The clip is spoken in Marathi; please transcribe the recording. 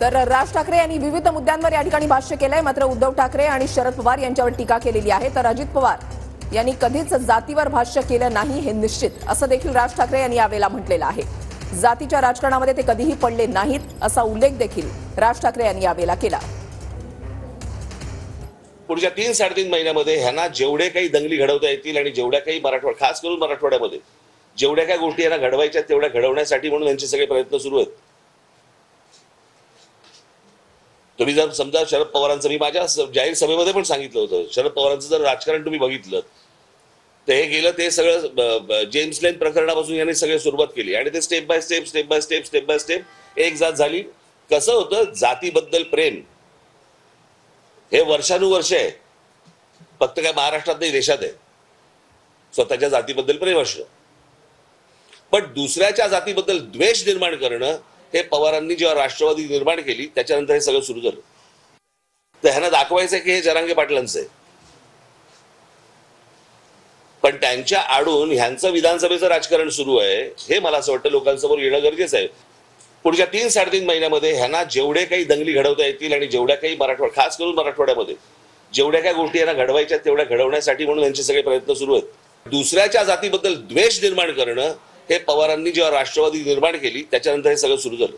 तर राज ठाकरे यांनी विविध मुद्द्यांवर या ठिकाणी भाष्य केलंय। मात्र उद्धव ठाकरे आणि शरद पवार यांच्यावर टीका केलेली आहे। तर अजित पवार यांनी कधीच जातीवर भाष्य केलं नाही हे निश्चित, असं देखील राज ठाकरे यांनी यावेळेला म्हटलेलं आहे। जातीच्या राजकारणामध्ये ते कधीही पडले नाहीत असा उल्लेख देखील राज ठाकरे यांनी यावेळेला केला। पुढच्या 3-3.5 महिन्यामध्ये ह्यांना जेवढे काही दंगली घडवता येतील आणि जेवढ्या काही मराठवाडा, खास करून मराठवाड्यामध्ये जेवढ्या काही गोष्टी यांना घडवायच्या तेवढ्या घडवण्यासाठी म्हणून यांचे सगळे प्रयत्न सुरू आहेत। तुम्ही जर समजा शरद पवारांचं, मी माझ्या जाहीर सभेमध्ये पण सांगितलं होतं, शरद पवारांचं जर राजकारण तुम्ही बघितलं तर हे गेलं ते सगळं जेम्स लेन प्रकरणापासून यांनी सगळे सुरुवात केली आणि ते स्टेप बाय स्टेप एक जात झाली। कसं होतं, जातीबद्दल प्रेम हे वर्षानुवर्ष आहे, फक्त काय महाराष्ट्रात नाही देशात आहे, स्वतःच्या जातीबद्दल प्रेम असणं। पण दुसऱ्याच्या जातीबद्दल द्वेष निर्माण करणं हे पवारांनी जेव्हा राष्ट्रवादी निर्माण केली त्याच्यानंतर हे सगळं सुरू झालं। तर ह्यांना दाखवायचं की हे जरांगे पाटलांचं आहे, पण त्यांच्या आडून ह्यांचं विधानसभेचं राजकारण सुरू आहे हे मला असं वाटतं लोकांसमोर येणं गरजेचं आहे। पुढच्या 3-3.5 महिन्यामध्ये ह्यांना जेवढे काही दंगली घडवता येतील आणि जेवढ्या काही मराठवाडा, खास करून मराठवाड्यामध्ये जेवढ्या काही गोष्टी यांना घडवायच्या तेवढ्या घडवण्यासाठी म्हणून यांचे सगळे प्रयत्न सुरू आहेत। दुसऱ्याच्या जातीबद्दल द्वेष निर्माण करणं हे पवारांनी जेव्हा राष्ट्रवादी निर्माण केली त्याच्यानंतर हे सगळं सुरू झालं।